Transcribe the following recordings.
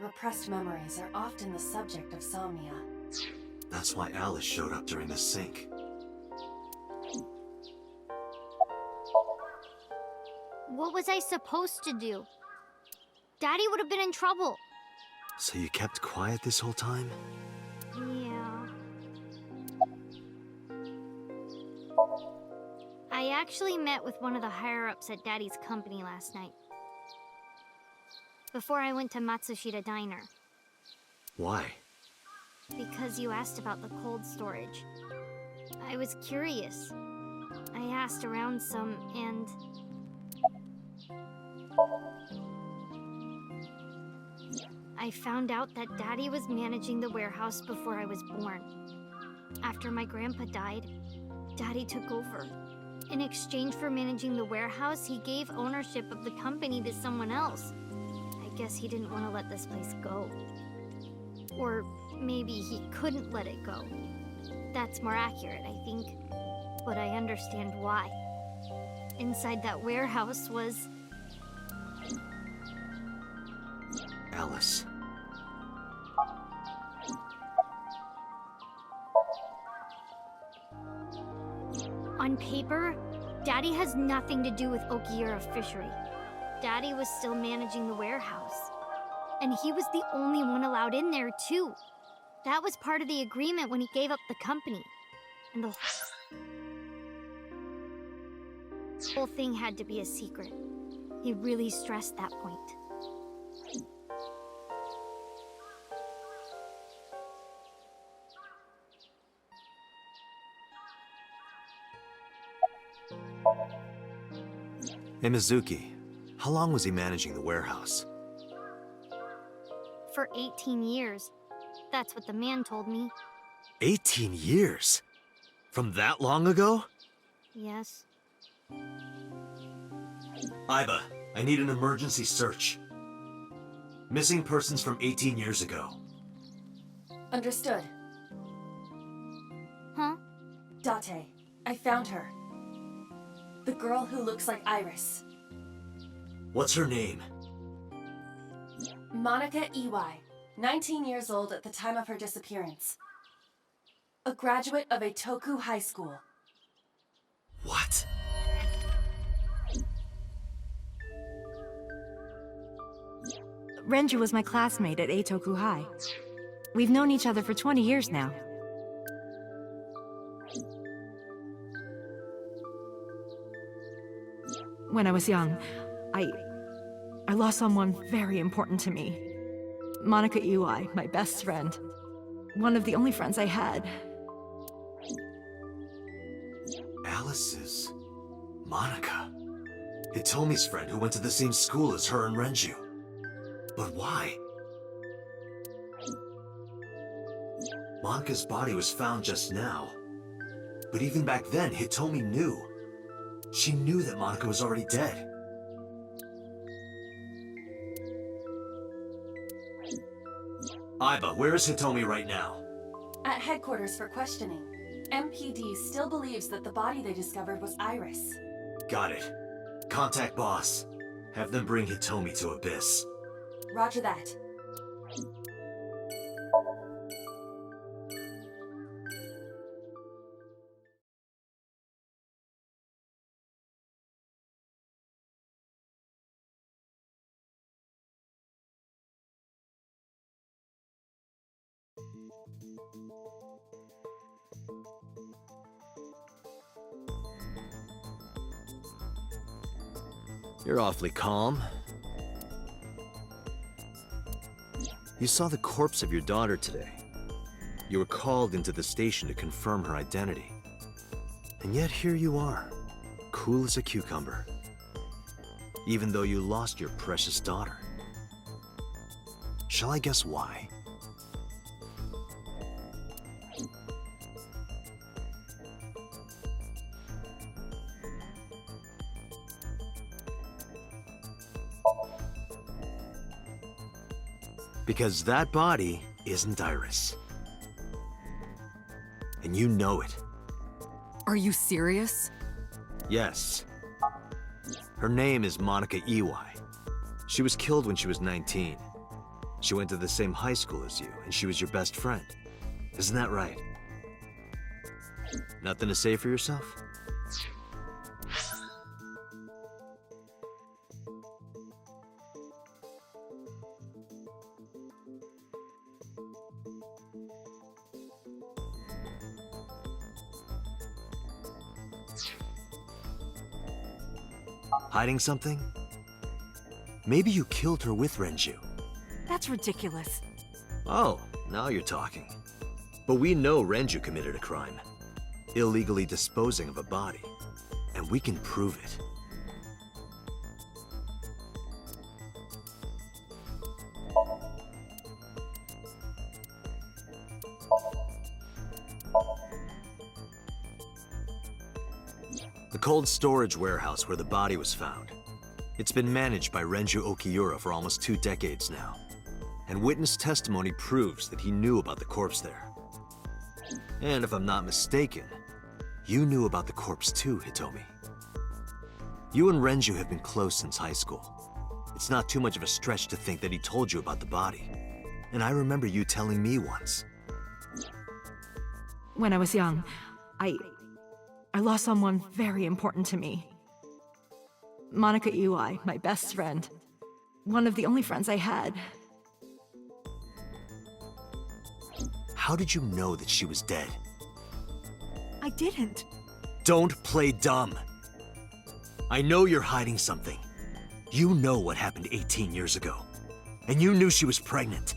Repressed memories are often the subject of somnia. That's why Alice showed up during the sync. What was I supposed to do? Daddy would have been in trouble. So you kept quiet this whole time? Yeah. I actually met with one of the higher-ups at Daddy's company last night. Before I went to Matsushita Diner. Why? Because you asked about the cold storage. I was curious. I asked around some, and... I found out that Daddy was managing the warehouse before I was born. After my grandpa died, Daddy took over. In exchange for managing the warehouse, he gave ownership of the company to someone else. I guess he didn't want to let this place go. Or maybe he couldn't let it go. That's more accurate, I think. But I understand why. Inside that warehouse was... Alice. On paper, Daddy has nothing to do with Okiura Fishery. Daddy was still managing the warehouse. And he was the only one allowed in there, too. That was part of the agreement when he gave up the company. And the whole thing had to be a secret. He really stressed that point. Hey, Mizuki. How long was he managing the warehouse? For 18 years. That's what the man told me. 18 years? From that long ago? Yes. Aiba, I need an emergency search. Missing persons from 18 years ago. Understood. Huh? Date, I found her. The girl who looks like Iris. What's her name? Monica Iwai, 19 years old at the time of her disappearance. A graduate of Eitoku High School. What? Renju was my classmate at Eitoku High. We've known each other for 20 years now. When I was young, I lost someone very important to me. Monica Iwai, my best friend. One of the only friends I had. Alice's Monica. Hitomi's friend who went to the same school as her and Renju. But why? Monica's body was found just now. But even back then, Hitomi knew. She knew that Monica was already dead. Aiba, where is Hitomi right now? At headquarters for questioning. MPD still believes that the body they discovered was Iris. Got it. Contact boss. Have them bring Hitomi to Abyss. Roger that. You're awfully calm. You saw the corpse of your daughter today. You were called into the station to confirm her identity. And yet here you are, cool as a cucumber. Even though you lost your precious daughter. Shall I guess why? Because that body isn't Iris. And you know it. Are you serious? Yes. Her name is Monica Iwai. She was killed when she was 19. She went to the same high school as you, and she was your best friend. Isn't that right? Nothing to say for yourself? Hiding something? Maybe you killed her with Renju. That's ridiculous. Oh, now you're talking. But we know Renju committed a crime. Illegally disposing of a body. And we can prove it. The cold storage warehouse where the body was found. It's been managed by Renju Okiura for almost 2 decades now. And witness testimony proves that he knew about the corpse there. And if I'm not mistaken, you knew about the corpse too, Hitomi. You and Renju have been close since high school. It's not too much of a stretch to think that he told you about the body. And I remember you telling me once. When I was young, I lost someone very important to me. Monica Iwai, my best friend. One of the only friends I had. How did you know that she was dead? I didn't. Don't play dumb. I know you're hiding something. You know what happened 18 years ago. And you knew she was pregnant.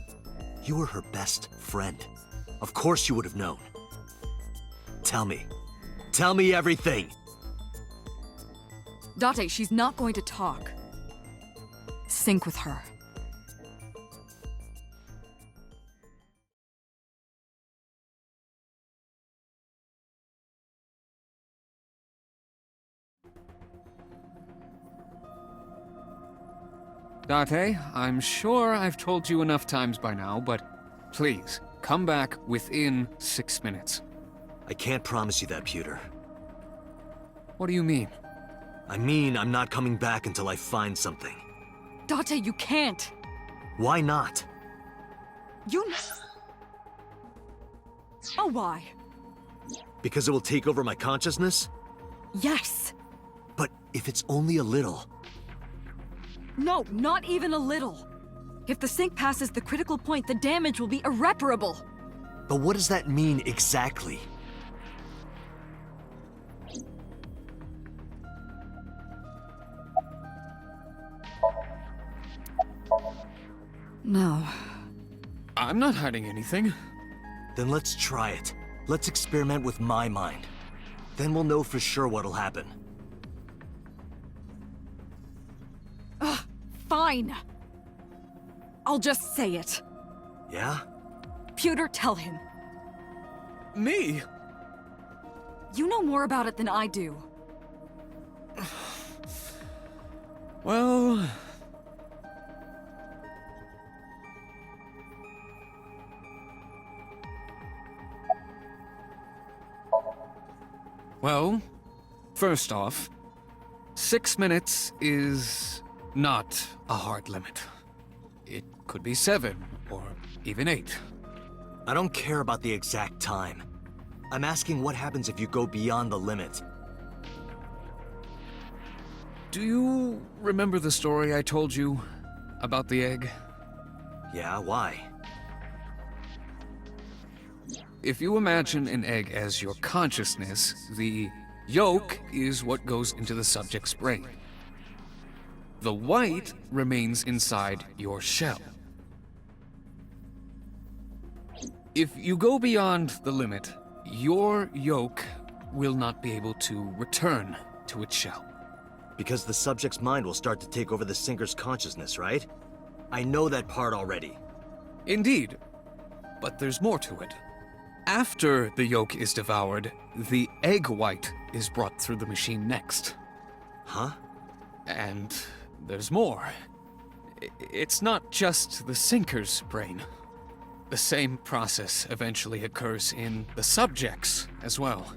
You were her best friend. Of course you would have known. Tell me. Tell me everything! Date, she's not going to talk. Sync with her. Date, I'm sure I've told you enough times by now, but please, come back within 6 minutes. I can't promise you that, Pewter. What do you mean? I mean, I'm not coming back until I find something. Date, you can't. Why not? You... Oh, why? Because it will take over my consciousness? Yes. But if it's only a little... No, not even a little. If the sync passes the critical point, the damage will be irreparable. But what does that mean exactly? No. I'm not hiding anything. Then let's try it. Let's experiment with my mind. Then we'll know for sure what'll happen. Fine. I'll just say it. Yeah? Pewter, tell him. Me? You know more about it than I do. Well... Well, first off, 6 minutes is not a hard limit. It could be 7, or even 8. I don't care about the exact time. I'm asking what happens if you go beyond the limit. Do you remember the story I told you about the egg? Yeah, why? If you imagine an egg as your consciousness, the yolk is what goes into the subject's brain. The white remains inside your shell. If you go beyond the limit, your yolk will not be able to return to its shell. Because the subject's mind will start to take over the sinker's consciousness, right? I know that part already. Indeed, but there's more to it. After the yolk is devoured, the egg white is brought through the machine next. Huh? And there's more. It's not just the sinker's brain. The same process eventually occurs in the subject's as well.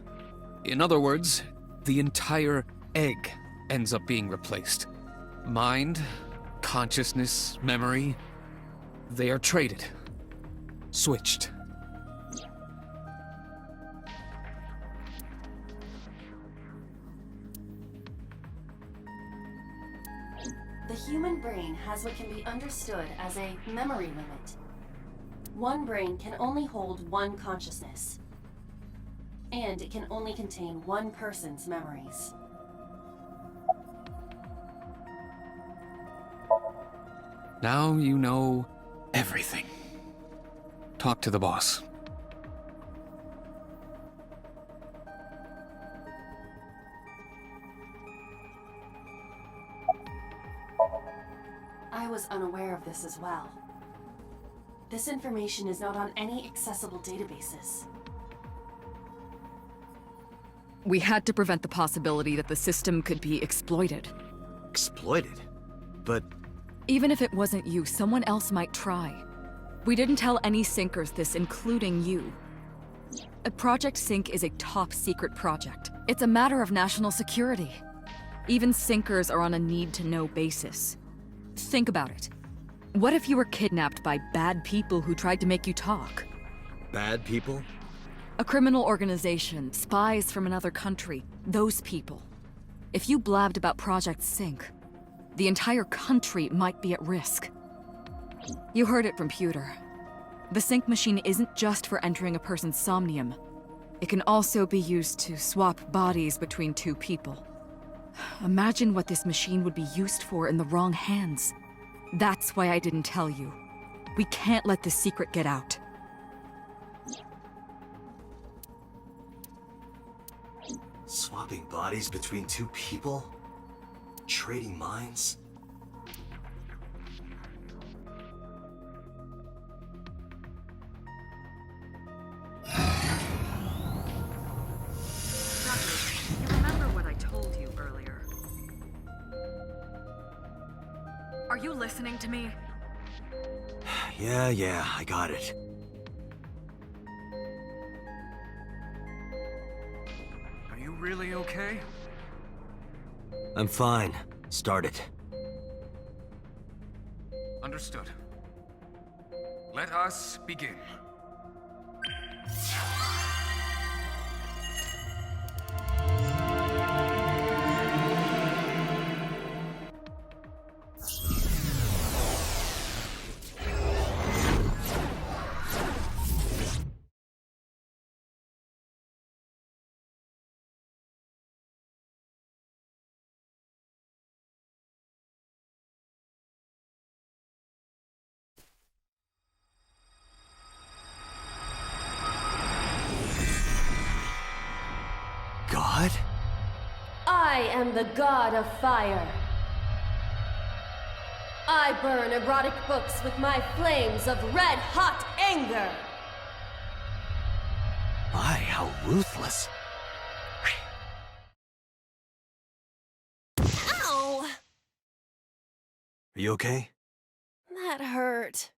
In other words, the entire egg ends up being replaced. Mind, consciousness, memory, They are traded. Switched. The human brain has what can be understood as a memory limit. One brain can only hold one consciousness, and it can only contain one person's memories. Now you know everything. Talk to the boss. I was unaware of this as well. This information is not on any accessible databases. We had to prevent the possibility that the system could be exploited. Exploited? But Even if it wasn't you, someone else might try. We didn't tell any Syncers this, including you. Project Sync is a top-secret project. It's a matter of national security. Even Syncers are on a need-to-know basis. Think about it. What if you were kidnapped by bad people who tried to make you talk? bad people? A criminal organization, spies from another country, those people. If you blabbed about Project Sync, the entire country might be at risk. You heard it from Pewter. The Sync machine isn't just for entering a person's somnium. It can also be used to swap bodies between two people. Imagine what this machine would be used for in the wrong hands. That's why I didn't tell you. We can't let this secret get out. Swapping bodies between two people? Trading minds? You remember what I told you earlier? Are you listening to me? Yeah, I got it. Are you really okay? I'm fine. Start it. Understood. Let us begin. God? I am the god of fire. I burn erotic books with my flames of red-hot anger. My, how ruthless. Ow! Are you okay? That hurt.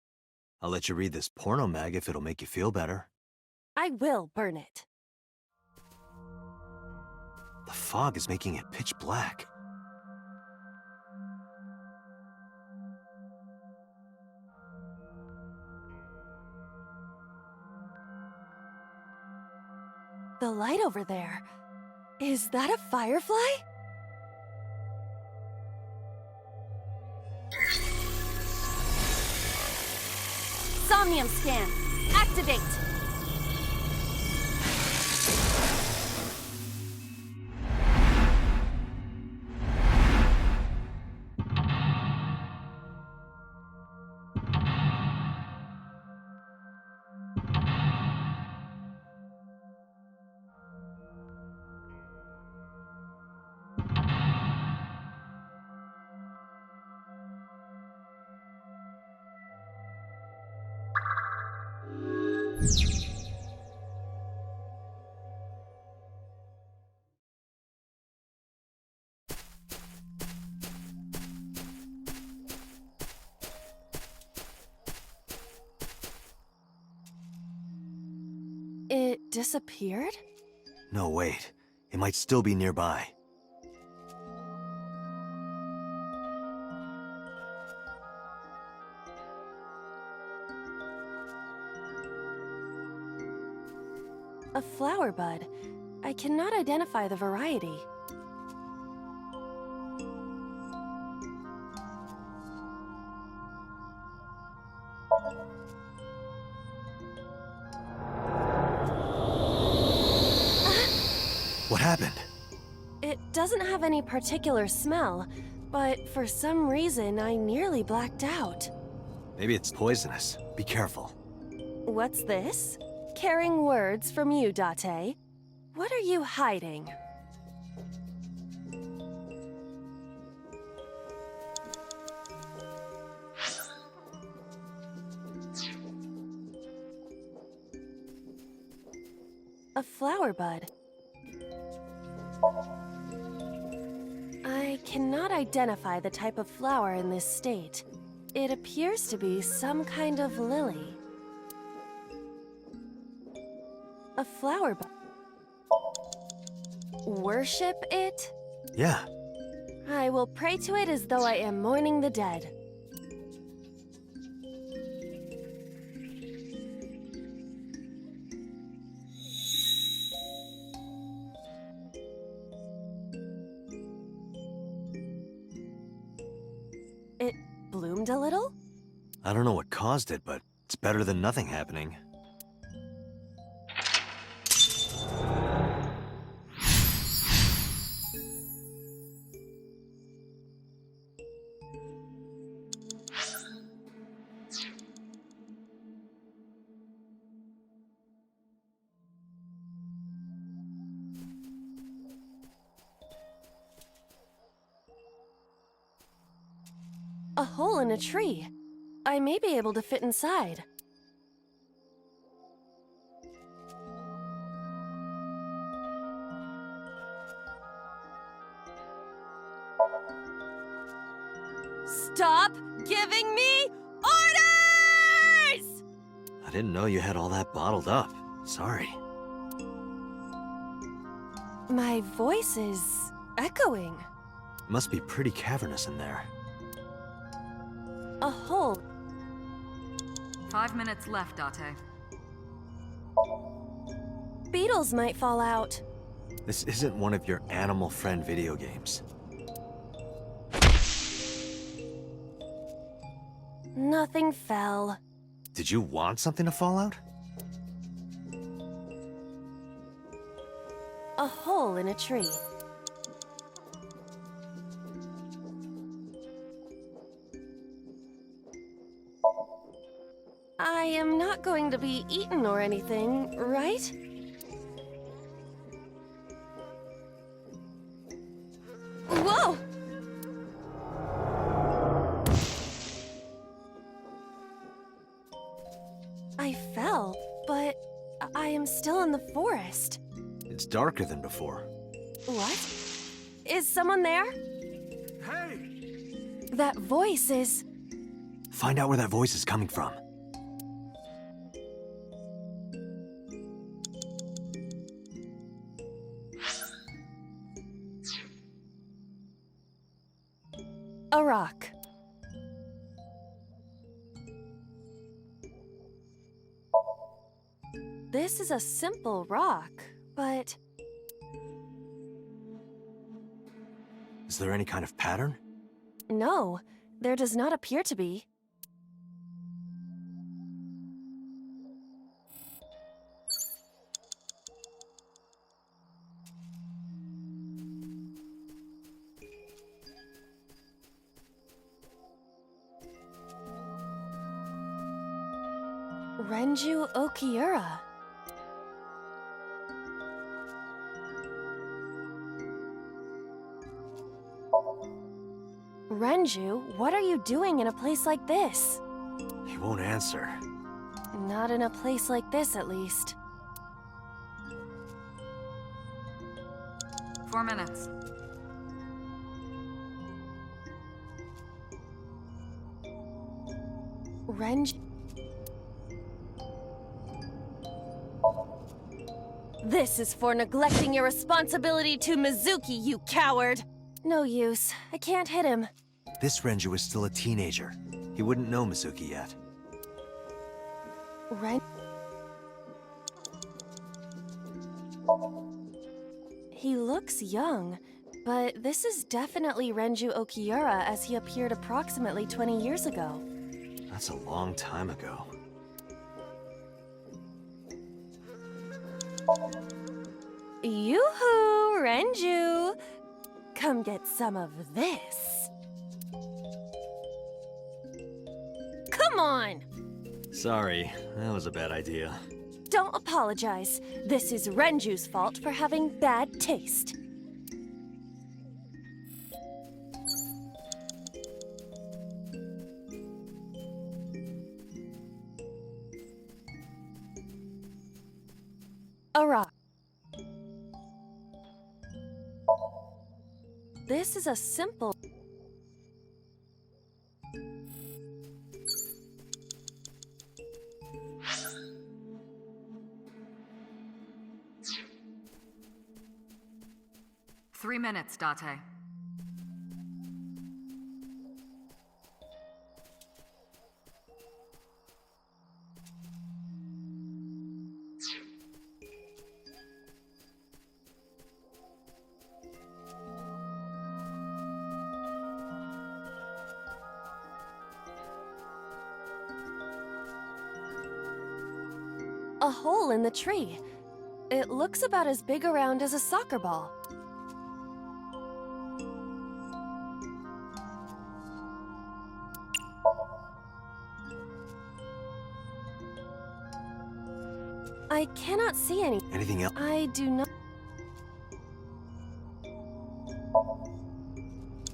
I'll let you read this porno mag if it'll make you feel better. I will burn it. The fog is making it pitch black. The light over there. Is that a firefly? Somnium scan. Activate. It disappeared? No, wait. It might still be nearby. A flower bud. I cannot identify the variety. What happened? It doesn't have any particular smell, but for some reason I nearly blacked out. Maybe it's poisonous. Be careful. What's this? Caring words from you, Date. What are you hiding? A flower bud. I cannot identify the type of flower in this state. It appears to be some kind of lily. A flower bud. Worship it? Yeah. I will pray to it as though I am mourning the dead. It bloomed a little? I don't know what caused it, but it's better than nothing happening. A hole in a tree. I may be able to fit inside. Stop giving me orders! I didn't know you had all that bottled up. Sorry. My voice is echoing. Must be pretty cavernous in there. A hole. 5 minutes left, Date. Beetles might fall out. This isn't one of your animal friend video games. Nothing fell. Did you want something to fall out? A hole in a tree. I am not going to be eaten or anything, right? Whoa! I fell, but I am still in the forest. It's darker than before. What? Is someone there? Hey! That voice is... Find out where that voice is coming from. a rock. This is a simple rock, but... Is there any kind of pattern? No, there does not appear to be. Renju Okiura. Renju, what are you doing in a place like this? He won't answer. Not in a place like this, at least. 4 minutes. Renju... This is for neglecting your responsibility to Mizuki, you coward! No use. I can't hit him. This Renju is still a teenager. He wouldn't know Mizuki yet. He looks young, but this is definitely Renju Okiura as he appeared approximately 20 years ago. That's a long time ago. Yoo-hoo, Renju! Come get some of this. Come on! Sorry, that was a bad idea. Don't apologize. This is Renju's fault for having bad taste. A rock. This is a simple... Three minutes, Date. A hole in the tree. It looks about as big around as a soccer ball. I cannot see any. Anything else? I do not.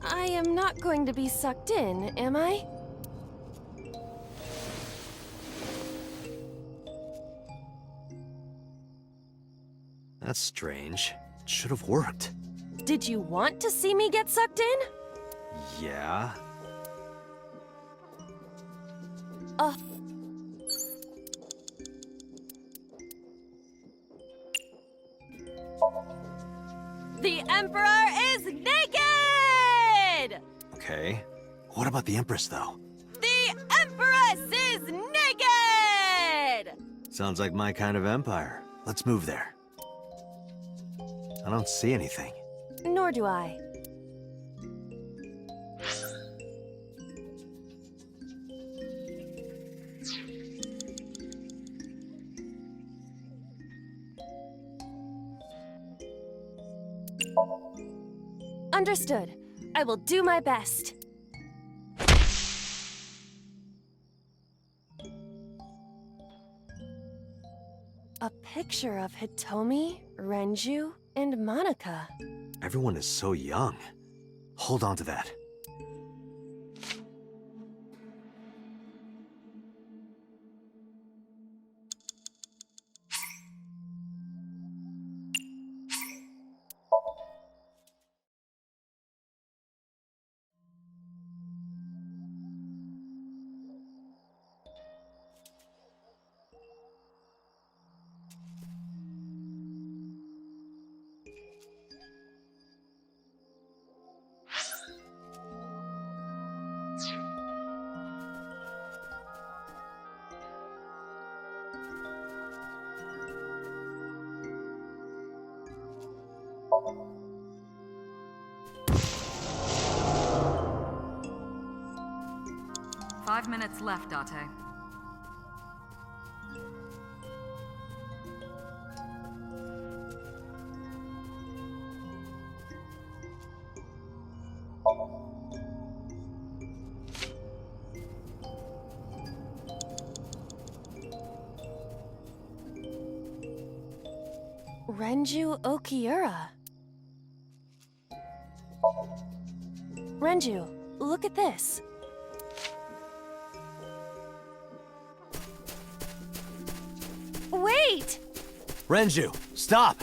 I am not going to be sucked in, am I? That's strange. It should have worked. Did you want to see me get sucked in? Yeah? The Emperor is naked! Okay. What about the Empress, though? The Empress is naked! Sounds like my kind of empire. Let's move there. I don't see anything. Nor do I. Understood. I will do my best. A picture of Hitomi, Renju, and Monica. Everyone is so young. Hold on to that. Five minutes left, Date. Renju Okiura. Renju, look at this. Wait! Renju, stop!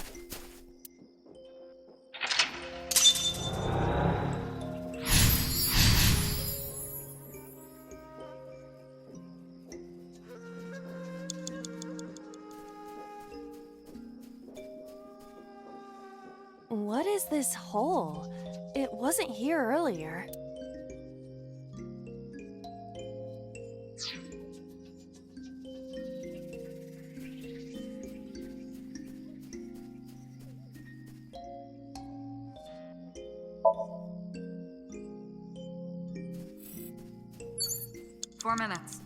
What is this hole? It wasn't here earlier. 4 minutes.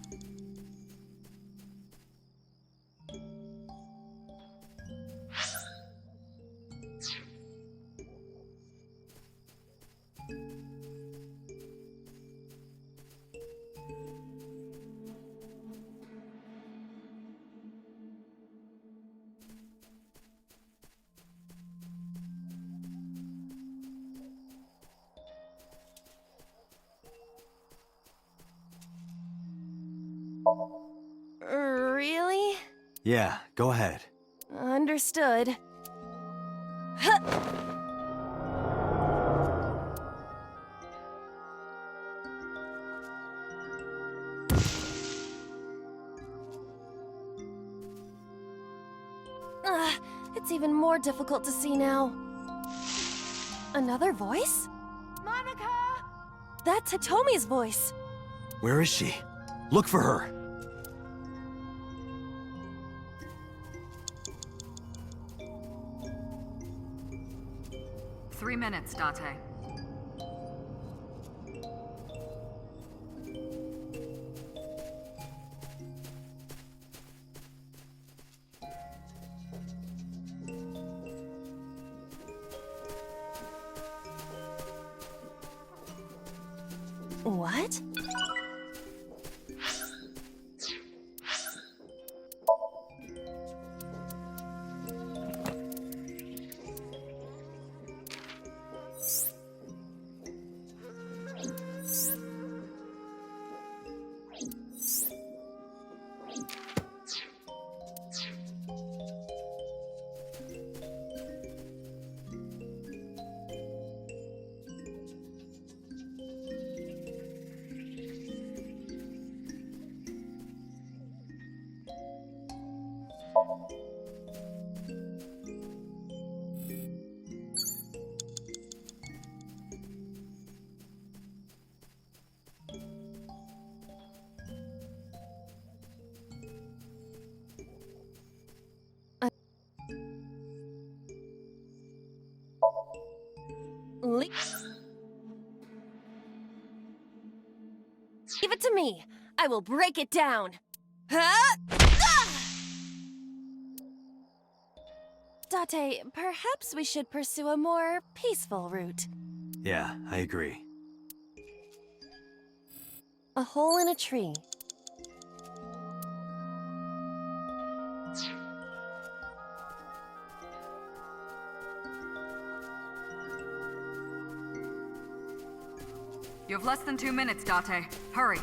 Really? Yeah, go ahead. Understood. Huh. It's even more difficult to see now. Another voice? Monica! That's Hitomi's voice. Where is she? Look for her. Three minutes, Date. What? Give it to me. I will break it down. Huh? Date, perhaps we should pursue a more peaceful route. Yeah, I agree. A hole in a tree. You have less than 2 minutes, Date. Hurry.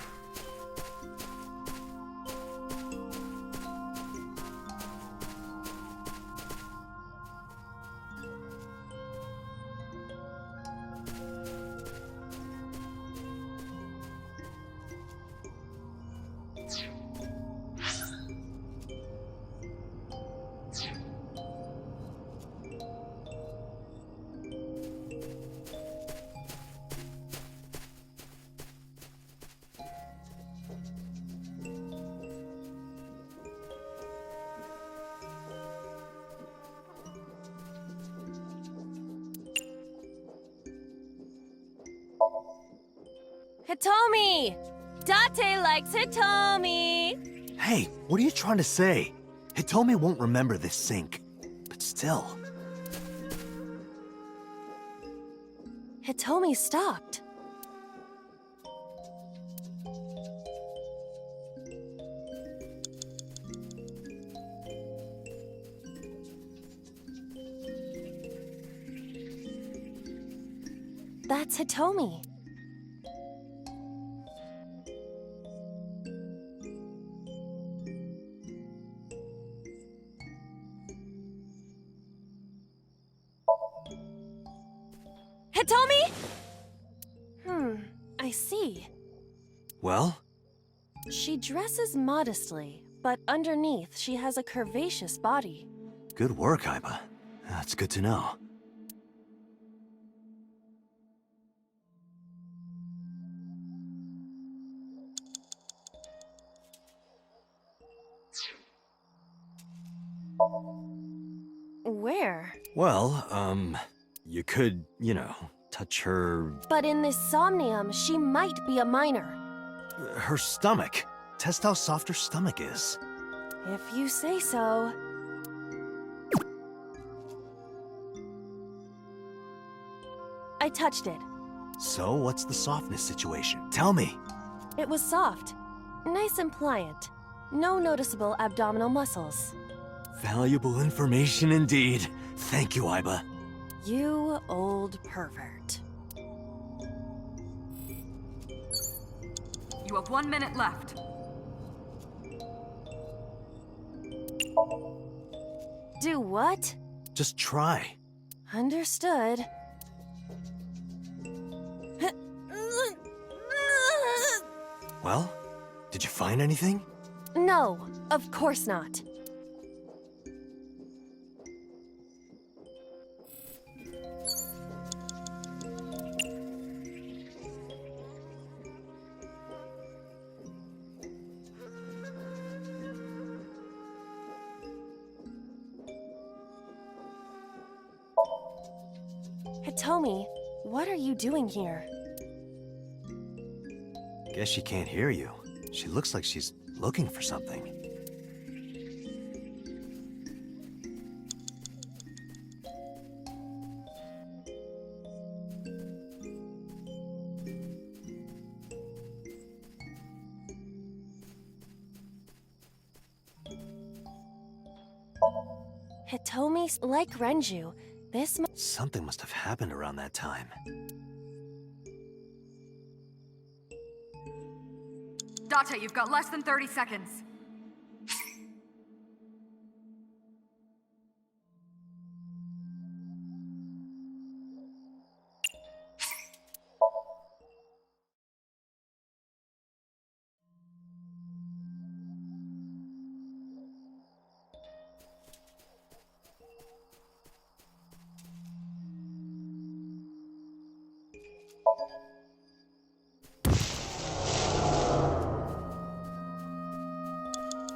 Hitomi! Date likes Hitomi! Hey, what are you trying to say? Hitomi won't remember this sink. But still. Hitomi stopped. That's Hitomi. Hitomi? I see. Well? She dresses modestly, but underneath she has a curvaceous body. Good work, Aiba. That's good to know. Where? Well, you could, touch her... But in this somnium, she might be a minor. her stomach. Test how soft her stomach is. If you say so. I touched it. So, what's the softness situation? Tell me. It was soft. Nice and pliant. No noticeable abdominal muscles. Valuable information indeed. Thank you, Aiba. You old pervert. You have 1 minute left. Do what? Just try. Understood. Well, did you find anything? No, of course not. Hitomi, what are you doing here? Guess she can't hear you. She looks like she's looking for something. Hitomi's like Renju. Something must have happened around that time. Date, you've got less than 30 seconds.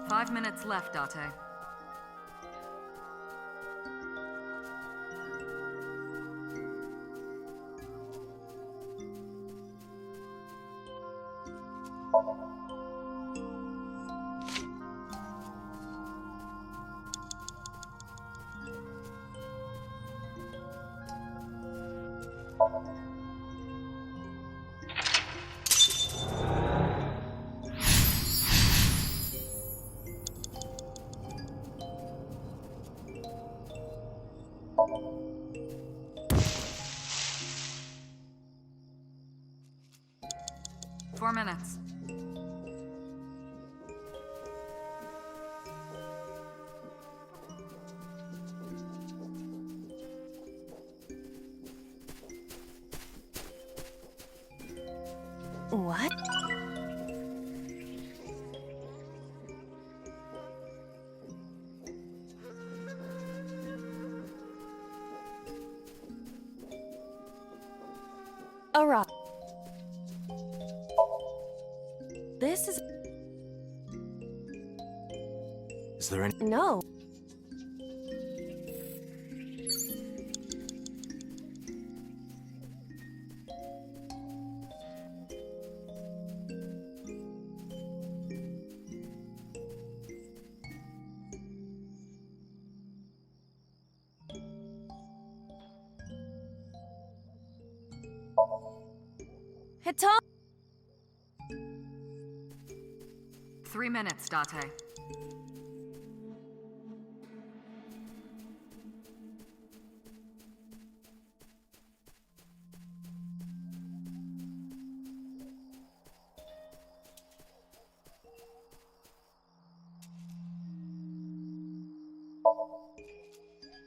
Five minutes left, Date. Four minutes. What? Alright. This is... Is there any... No. Hitomi! 3 minutes, Date.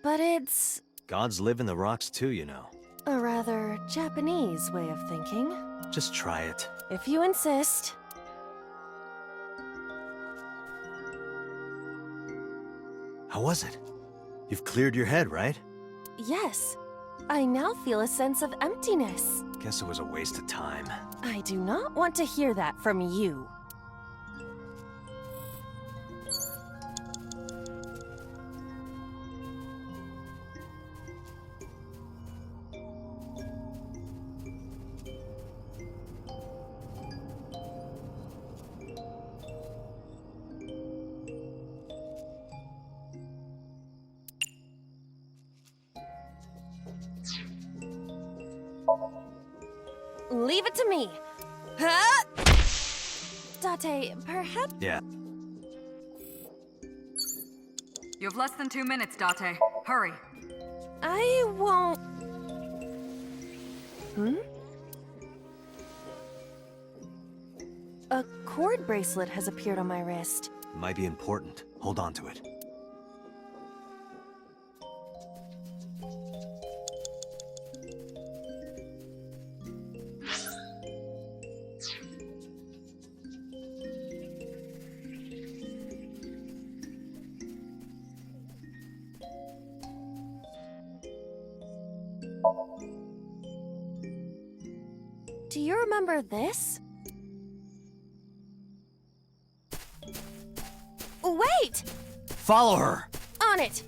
But it's Gods live in the rocks too, you know. a rather Japanese way of thinking. Just try it. If you insist. How was it? You've cleared your head, right? Yes. I now feel a sense of emptiness. Guess it was a waste of time. I do not want to hear that from you. Leave it to me. Huh? Date, perhaps... Yeah. You have less than 2 minutes, Date. Hurry. I won't... A cord bracelet has appeared on my wrist. Might be important. Hold on to it. Do you remember this? Wait! Follow her! On it!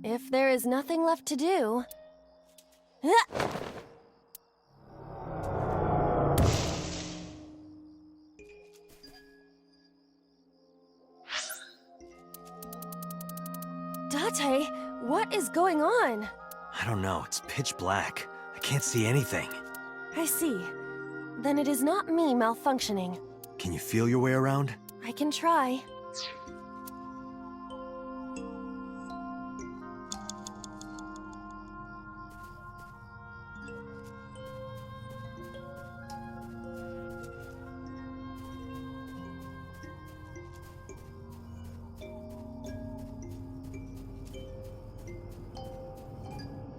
If there is nothing left to do... Date, what is going on? I don't know, it's pitch black. I can't see anything. I see. Then it is not me malfunctioning. Can you feel your way around? I can try.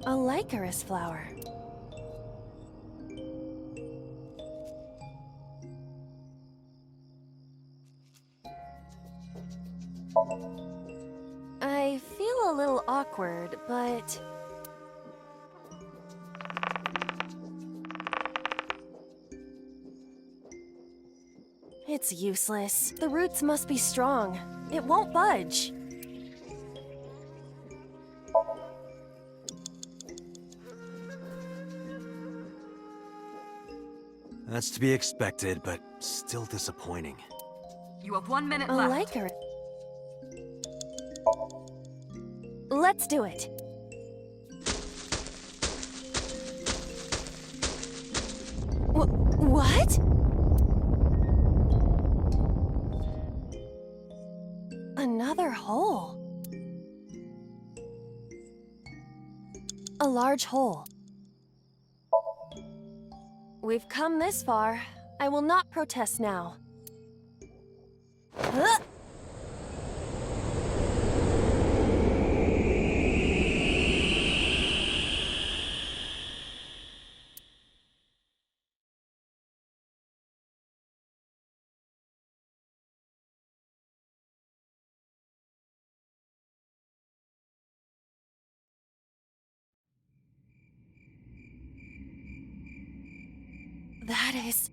A licorice flower. I feel a little awkward, but... It's useless. The roots must be strong. It won't budge. That's to be expected, but still disappointing. You have 1 minute A left. licorice. Let's do it. What? Another hole. A large hole. We've come this far. I will not protest now. Huh? That is...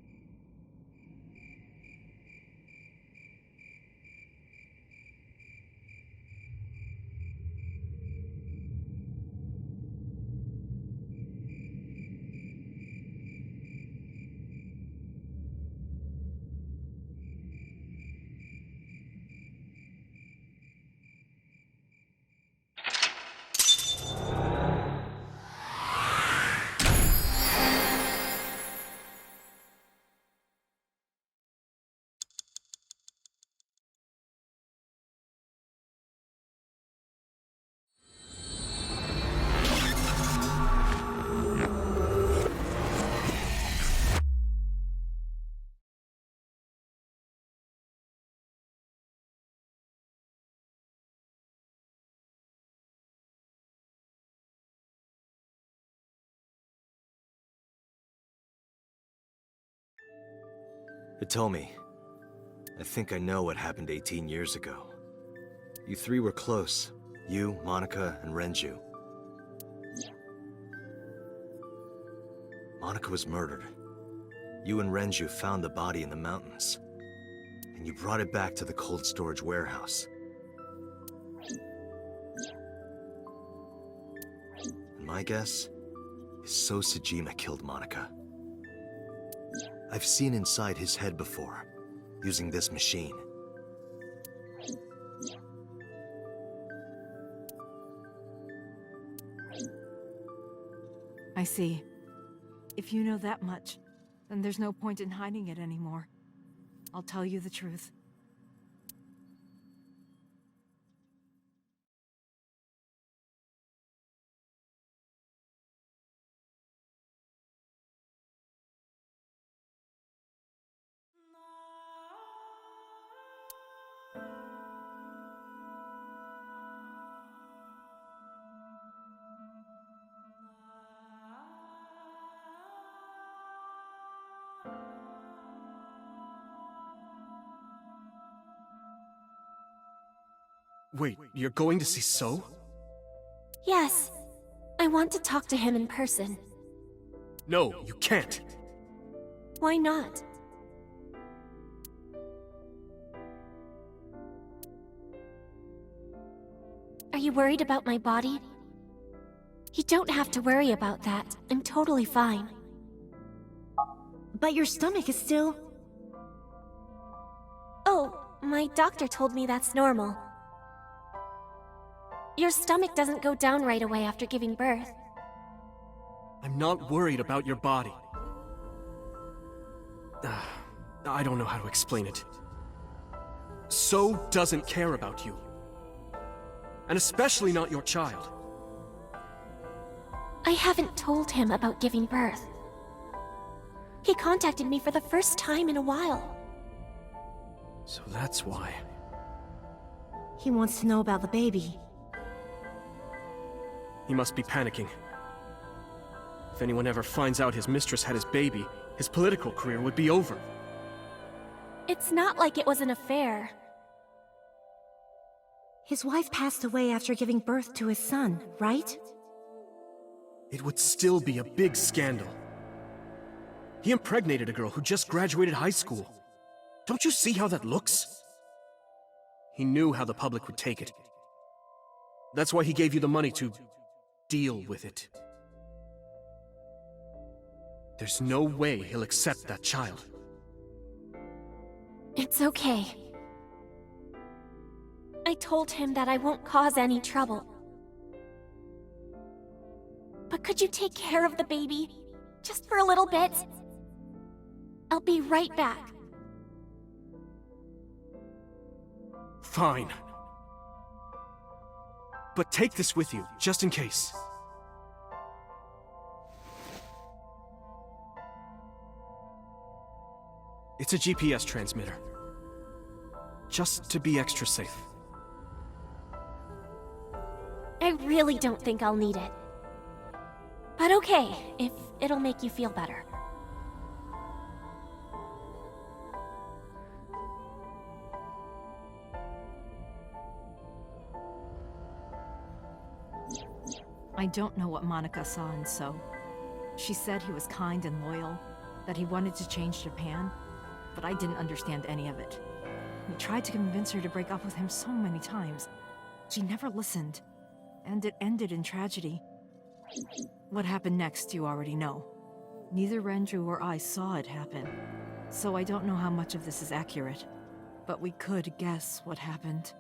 Hitomi, I think I know what happened 18 years ago. You three were close. You, Monica, and Renju. Monica was murdered. You and Renju found the body in the mountains. And you brought it back to the cold storage warehouse. And my guess is So Sejima killed Monica. I've seen inside his head before, using this machine. I see. If you know that much, then there's no point in hiding it anymore. I'll tell you the truth. Wait, you're going to see So? Yes. I want to talk to him in person. No, you can't. Why not? Are you worried about my body? You don't have to worry about that. I'm totally fine. But your stomach is still... Oh, my doctor told me that's normal. Your stomach doesn't go down right away after giving birth. I'm not worried about your body. I don't know how to explain it. So doesn't care about you. And especially not your child. I haven't told him about giving birth. He contacted me for the first time in a while. So that's why. He wants to know about the baby. He must be panicking. If anyone ever finds out his mistress had his baby, his political career would be over. It's not like it was an affair. His wife passed away after giving birth to his son, right? It would still be a big scandal. He impregnated a girl who just graduated high school. Don't you see how that looks? He knew how the public would take it. That's why he gave you the money to deal with it. There's no way he'll accept that child. It's okay. I told him that I won't cause any trouble. But could you take care of the baby? Just for a little bit? I'll be right back. Fine. But take this with you, just in case. It's a GPS transmitter. Just to be extra safe. I really don't think I'll need it. But okay, if it'll make you feel better. I don't know what Monica saw in So. She said he was kind and loyal, that he wanted to change Japan, but I didn't understand any of it. We tried to convince her to break up with him so many times. She never listened, and it ended in tragedy. What happened next, you already know. Neither Renju or I saw it happen, so I don't know how much of this is accurate, but we could guess what happened.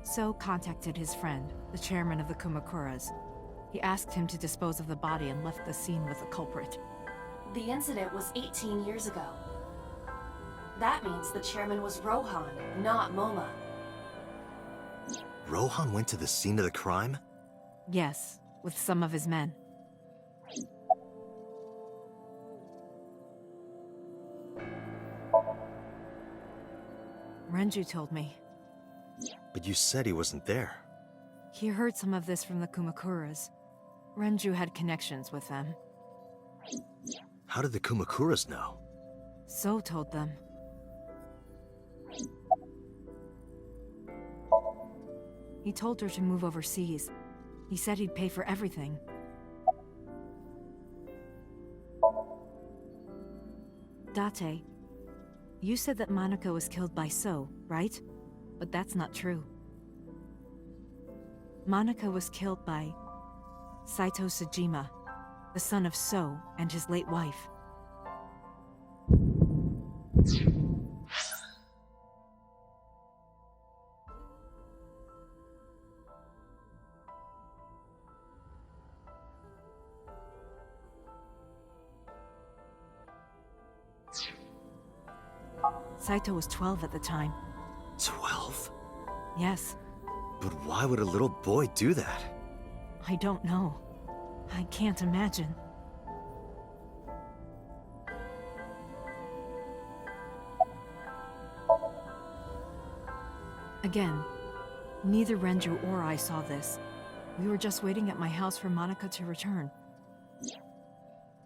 So contacted his friend, the chairman of the Kumakuras. He asked him to dispose of the body and left the scene with the culprit. The incident was 18 years ago. That means the chairman was Rohan, not Moma. Rohan went to the scene of the crime? Yes, with some of his men. Renju told me. But you said he wasn't there. He heard some of this from the Kumakuras. Renju had connections with them. How did the Kumakuras know? So told them. He told her to move overseas. He said he'd pay for everything. Date, you said that Monica was killed by So, right? But that's not true. Monica was killed by Saito Sejima, the son of So and his late wife. Saito was 12 at the time. 12? Yes. But why would a little boy do that? I don't know. I can't imagine. Again, neither Renju or I saw this. We were just waiting at my house for Monica to return.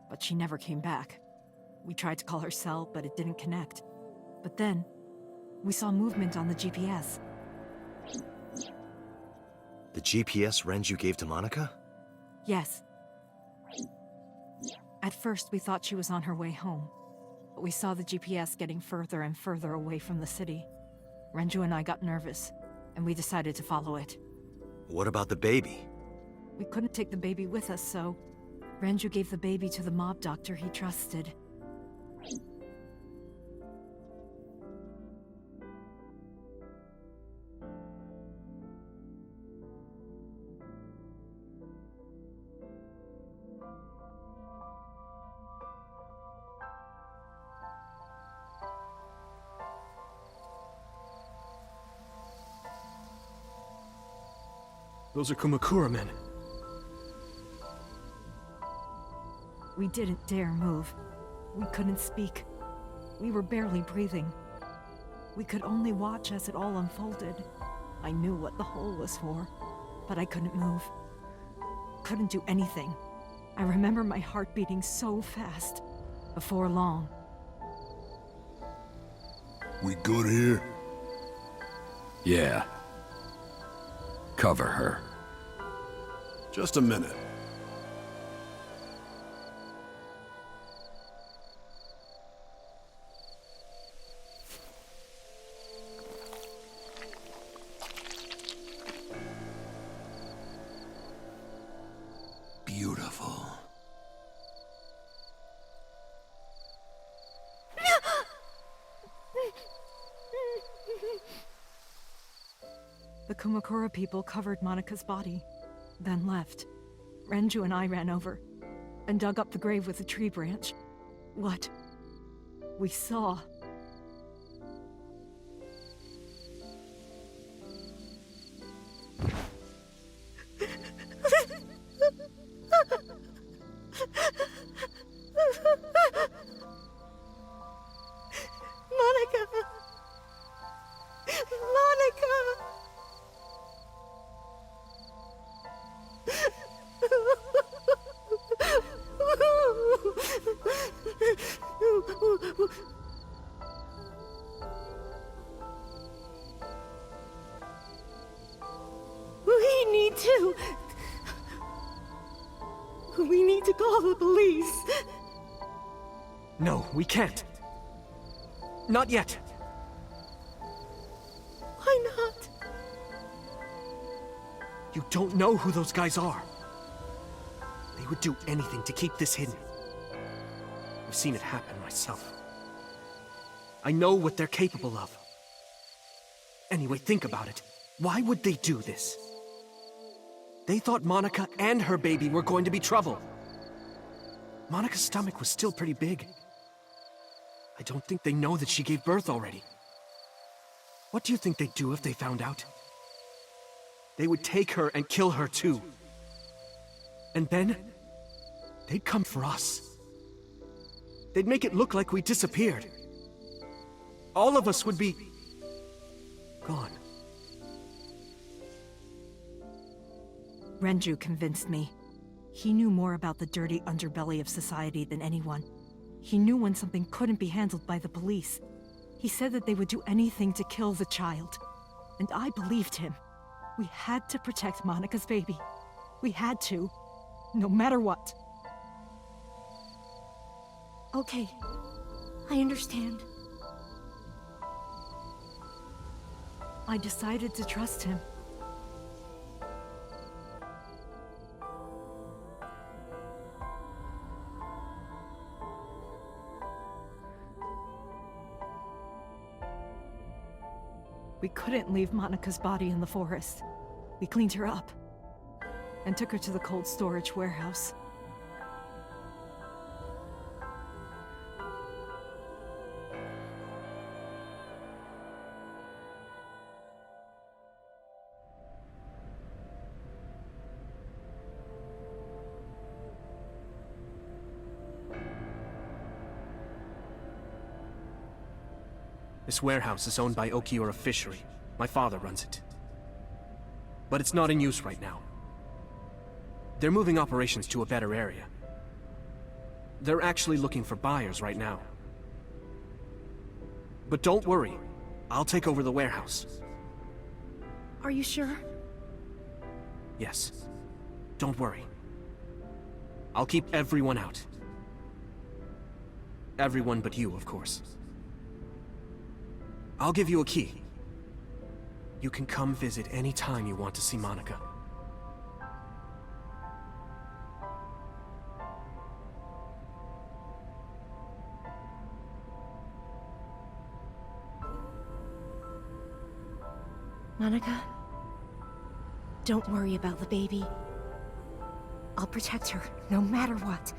But she never came back. We tried to call her cell, but it didn't connect. But then, we saw movement on the GPS. The GPS Renju gave to Monica? Yes. At first, we thought she was on her way home. But we saw the GPS getting further and further away from the city. Renju and I got nervous, and we decided to follow it. What about the baby? We couldn't take the baby with us, so Renju gave the baby to the mob doctor he trusted. Those are Kumakura men. We didn't dare move. We couldn't speak. We were barely breathing. We could only watch as it all unfolded. I knew what the hole was for, but I couldn't move. Couldn't do anything. I remember my heart beating so fast. Before long. We good here? Yeah. Cover her. Just a minute. Beautiful. The Kumakura people covered Monica's body, then left. Renju and I ran over and dug up the grave with a tree branch. What we saw. Monica! Monica! We need to call the police. No, we can't. Not yet. Why not? You don't know who those guys are. They would do anything to keep this hidden. I've seen it happen myself. I know what they're capable of. Anyway, think about it. Why would they do this? They thought Monica and her baby were going to be trouble. Monica's stomach was still pretty big. I don't think they know that she gave birth already. What do you think they'd do if they found out? They would take her and kill her too. And then, they'd come for us. They'd make it look like we disappeared. All of us would be gone. Renju convinced me. He knew more about the dirty underbelly of society than anyone. He knew when something couldn't be handled by the police. He said that they would do anything to kill the child. And I believed him. We had to protect Monica's baby. We had to, no matter what. Okay, I understand. I decided to trust him. We couldn't leave Monica's body in the forest. We cleaned her up and took her to the cold storage warehouse. This warehouse is owned by Okiura Fishery. My father runs it. But it's not in use right now. They're moving operations to a better area. They're actually looking for buyers right now. But don't worry, I'll take over the warehouse. Are you sure? Yes. Don't worry. I'll keep everyone out. Everyone but you, of course. I'll give you a key. You can come visit any time you want to see Monica. Monica, don't worry about the baby. I'll protect her, no matter what.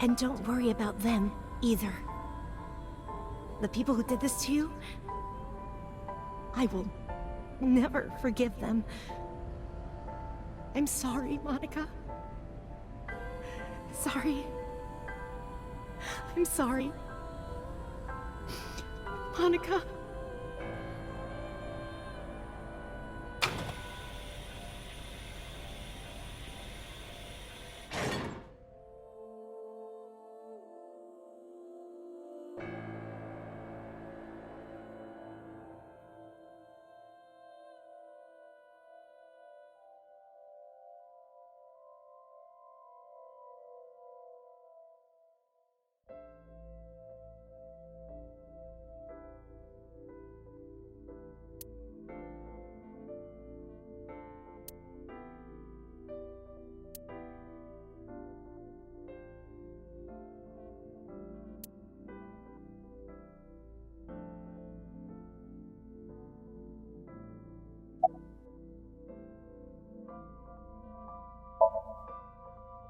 And don't worry about them, either. The people who did this to you, I will never forgive them. I'm sorry, Monica. Sorry. I'm sorry. Monica.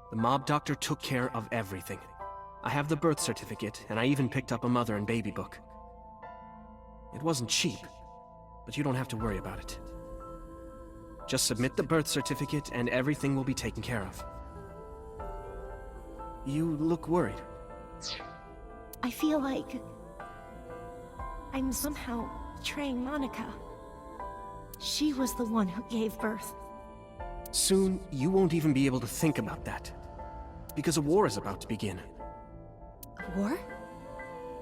The mob doctor took care of everything. I have the birth certificate, and I even picked up a mother and baby book. It wasn't cheap, but you don't have to worry about it. Just submit the birth certificate, and everything will be taken care of. You look worried. I feel like I'm somehow betraying Monica. She was the one who gave birth. Soon, you won't even be able to think about that. Because a war is about to begin. A war?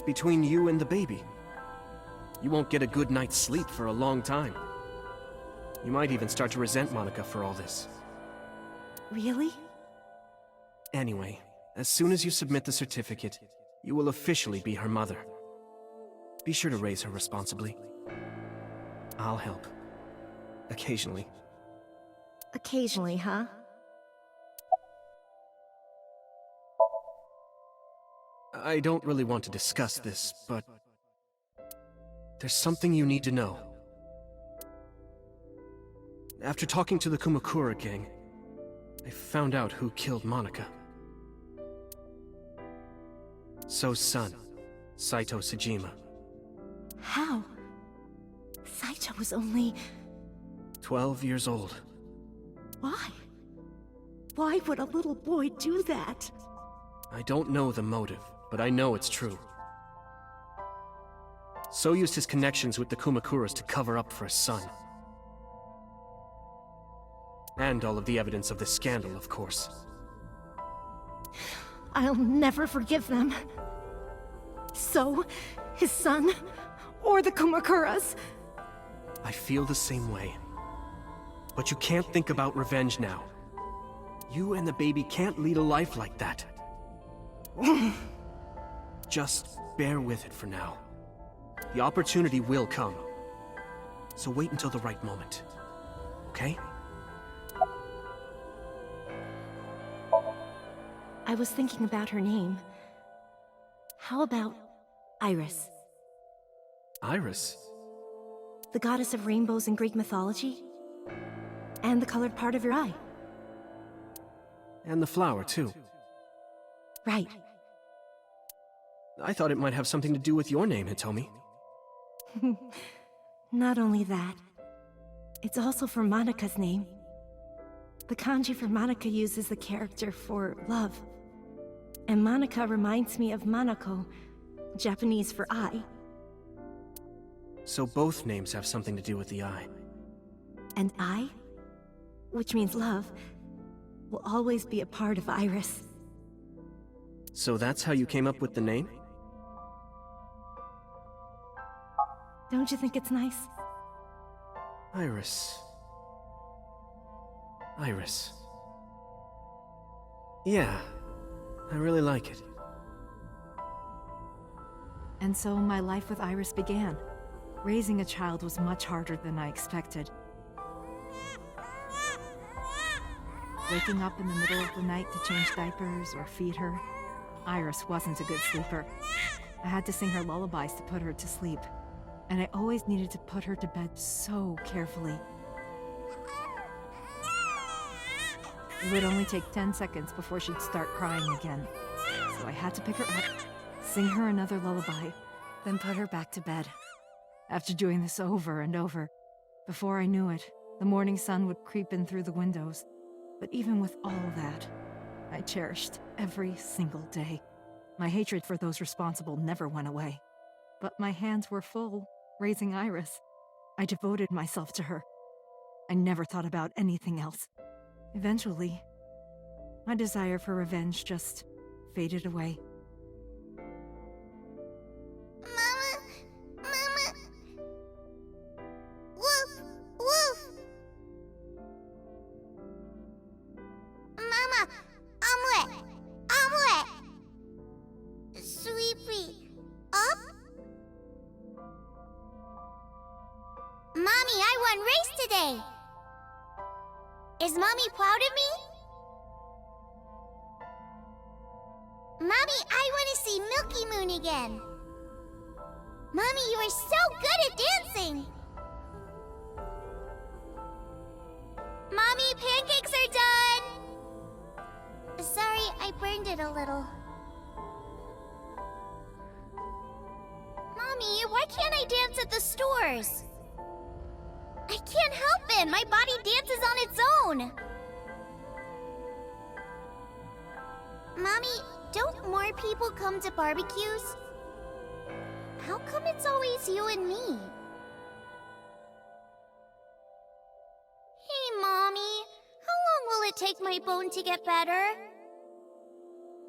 Between you and the baby. You won't get a good night's sleep for a long time. You might even start to resent Monica for all this. Really? Anyway, as soon as you submit the certificate, you will officially be her mother. Be sure to raise her responsibly. I'll help. Occasionally. Occasionally, huh? I don't really want to discuss this, but there's something you need to know. After talking to the Kumakura gang, I found out who killed Monica. So's son, Saito Sejima. How? Saito was only... 12 years old. Why? Why would a little boy do that? I don't know the motive, but I know it's true. So used his connections with the Kumakuras to cover up for his son. And all of the evidence of the scandal, of course. I'll never forgive them. So, his son, or the Kumakuras. I feel the same way. But you can't think about revenge now. You and the baby can't lead a life like that. Just bear with it for now. The opportunity will come. So wait until the right moment. Okay? I was thinking about her name. How about Iris? Iris? The goddess of rainbows in Greek mythology? And the colored part of your eye. And the flower, too. Right. I thought it might have something to do with your name, Hitomi. Not only that, it's also for Monika's name. The kanji for Monika uses the character for love. And Monika reminds me of Manako, Japanese for eye. So both names have something to do with the eye. And eye, which means love, will always be a part of Iris. So that's how you came up with the name? Don't you think it's nice? Iris. Iris. Yeah, I really like it. And so my life with Iris began. Raising a child was much harder than I expected. Waking up in the middle of the night to change diapers or feed her, Iris wasn't a good sleeper. I had to sing her lullabies to put her to sleep, and I always needed to put her to bed so carefully. It would only take 10 seconds before she'd start crying again, so I had to pick her up, sing her another lullaby, then put her back to bed. After doing this over and over, before I knew it, the morning sun would creep in through the windows. But even with all that, I cherished every single day. My hatred for those responsible never went away. But my hands were full, raising Iris. I devoted myself to her. I never thought about anything else. Eventually, my desire for revenge just faded away. Mommy, I won race today! Is Mommy proud of me? Mommy, I want to see Milky Moon again! Mommy, you are so good at dancing! Mommy, pancakes are done! Sorry, I burned it a little. Mommy, why can't I dance at the stores? I can't help it! My body dances on its own! Mommy, don't more people come to barbecues? How come it's always you and me? Hey, Mommy. How long will it take my bone to get better?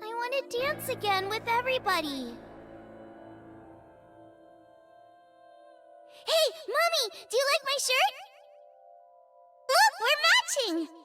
I want to dance again with everybody. Hey, Mommy! Do you like my shirt? Look, we're matching!